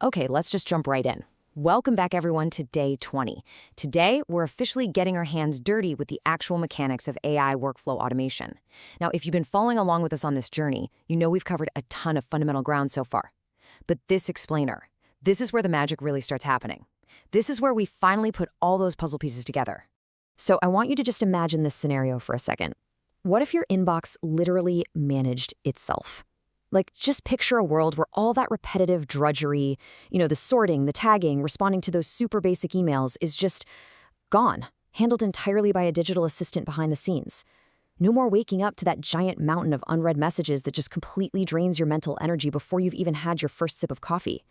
Okay, let's just jump right in. Welcome back, everyone, to day 20. Today, we're officially getting our hands dirty with the actual mechanics of AI workflow automation. Now, if you've been following along with us on this journey, you know we've covered a ton of fundamental ground so far. But this explainer, this is where the magic really starts happening. This is where we finally put all those puzzle pieces together. So I want you to just imagine this scenario for a second. What if your inbox literally managed itself? Like, just picture a world where all that repetitive drudgery, the sorting, the tagging, responding to those super basic emails is just gone, handled entirely by a digital assistant behind the scenes. No more waking up to that giant mountain of unread messages that just completely drains your mental energy before you've even had your first sip of coffee.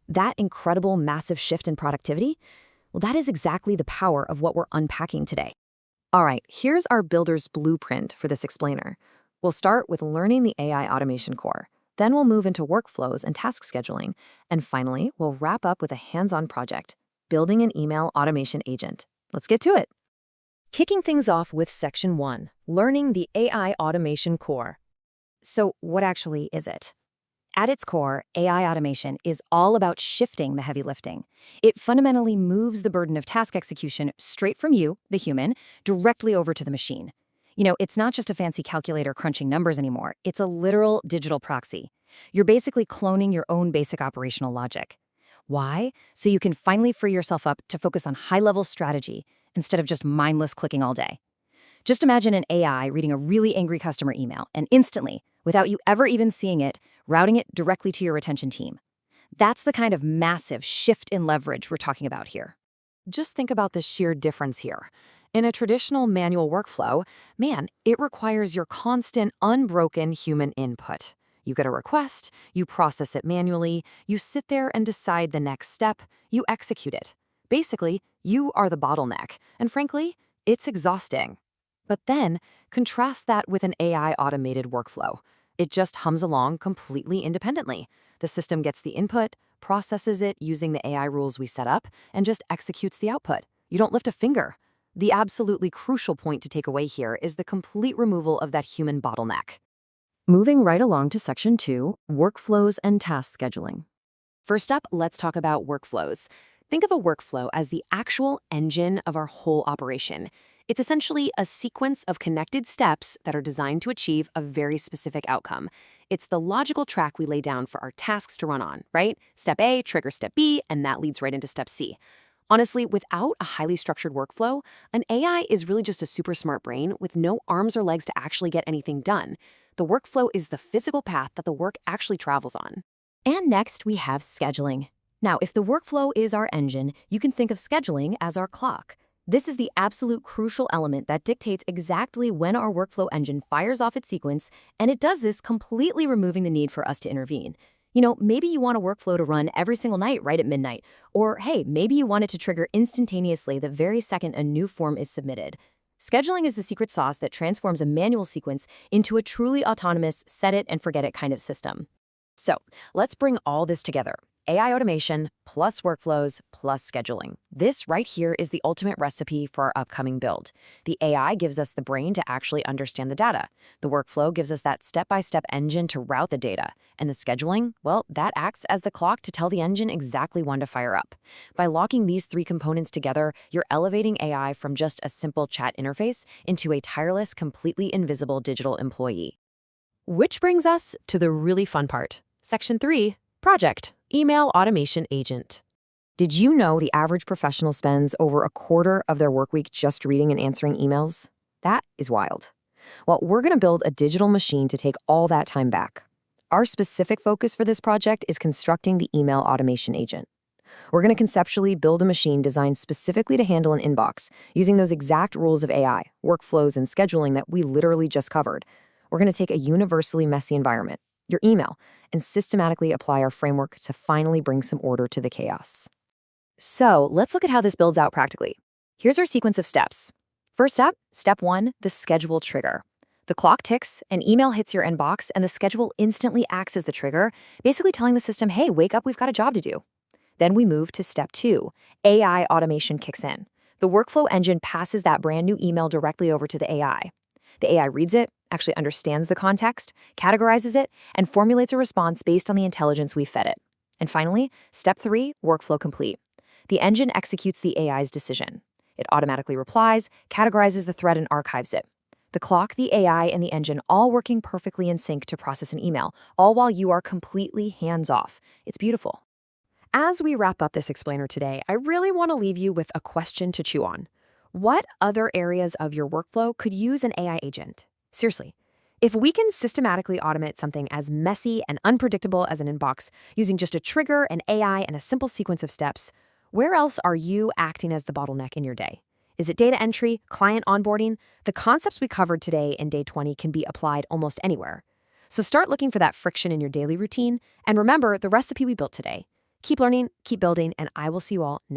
That incredible, massive shift in productivity, well, that is exactly the power of what we're unpacking today. All right, here's our builder's blueprint for this explainer. We'll start with learning the AI automation core. Then we'll move into workflows and task scheduling. And finally, we'll wrap up with a hands-on project, building an email automation agent. Let's get to it. Kicking things off with Section 1, learning the AI automation core. So what actually is it? At its core, AI automation is all about shifting the heavy lifting. It fundamentally moves the burden of task execution straight from you, the human, directly over to the machine. It's not just a fancy calculator crunching numbers anymore. It's a literal digital proxy. You're basically cloning your own basic operational logic. Why? So you can finally free yourself up to focus on high-level strategy instead of just mindless clicking all day. Just imagine an AI reading a really angry customer email and instantly, without you ever even seeing it, routing it directly to your retention team. That's the kind of massive shift in leverage we're talking about here. Just think about the sheer difference here. In a traditional manual workflow, it requires your constant, unbroken human input. You get a request, you process it manually, you sit there and decide the next step, you execute it. Basically, you are the bottleneck, and frankly, it's exhausting. But then, contrast that with an AI automated workflow. It just hums along completely independently. The system gets the input, processes it using the AI rules we set up, and just executes the output. You don't lift a finger. The absolutely crucial point to take away here is the complete removal of that human bottleneck. Moving right along to Section 2, workflows and task scheduling. First up, let's talk about workflows. Think of a workflow as the actual engine of our whole operation. It's essentially a sequence of connected steps that are designed to achieve a very specific outcome. It's the logical track we lay down for our tasks to run on, right? Step A triggers step B, and that leads right into step C. Honestly, without a highly structured workflow, an AI is really just a super smart brain with no arms or legs to actually get anything done. The workflow is the physical path that the work actually travels on. And next, we have scheduling. Now, if the workflow is our engine, you can think of scheduling as our clock. This is the absolute crucial element that dictates exactly when our workflow engine fires off its sequence, and it does this completely removing the need for us to intervene. Maybe you want a workflow to run every single night right at midnight. Or, hey, maybe you want it to trigger instantaneously the very second a new form is submitted. Scheduling is the secret sauce that transforms a manual sequence into a truly autonomous set-it-and-forget-it kind of system. So, let's bring all this together. AI automation plus workflows plus scheduling. This right here is the ultimate recipe for our upcoming build. The AI gives us the brain to actually understand the data. The workflow gives us that step-by-step engine to route the data. And the scheduling, well, that acts as the clock to tell the engine exactly when to fire up. By locking these three components together, you're elevating AI from just a simple chat interface into a tireless, completely invisible digital employee. Which brings us to the really fun part. Section 3, Project, Email Automation Agent. Did you know the average professional spends over a quarter of their workweek just reading and answering emails? That is wild. Well, we're going to build a digital machine to take all that time back. Our specific focus for this project is constructing the email automation agent. We're going to conceptually build a machine designed specifically to handle an inbox, using those exact rules of AI, workflows, and scheduling that we literally just covered. We're going to take a universally messy environment, your email, and systematically apply our framework to finally bring some order to the chaos. So let's look at how this builds out practically. Here's our sequence of steps. First up, step 1, the schedule trigger. The clock ticks, an email hits your inbox, and the schedule instantly acts as the trigger, basically telling the system, hey, wake up, we've got a job to do. Then we move to step 2, AI automation kicks in. The workflow engine passes that brand new email directly over to the AI. The AI reads it, actually understands the context, categorizes it, and formulates a response based on the intelligence we fed it. And finally, step 3, workflow complete. The engine executes the AI's decision. It automatically replies, categorizes the thread, and archives it. The clock, the AI, and the engine all working perfectly in sync to process an email, all while you are completely hands-off. It's beautiful. As we wrap up this explainer today, I really want to leave you with a question to chew on. What other areas of your workflow could use an AI agent? Seriously, if we can systematically automate something as messy and unpredictable as an inbox using just a trigger, an AI, and a simple sequence of steps, where else are you acting as the bottleneck in your day? Is it data entry, client onboarding? The concepts we covered today in day 20 can be applied almost anywhere. So start looking for that friction in your daily routine, and remember the recipe we built today. Keep learning, keep building, and I will see you all next.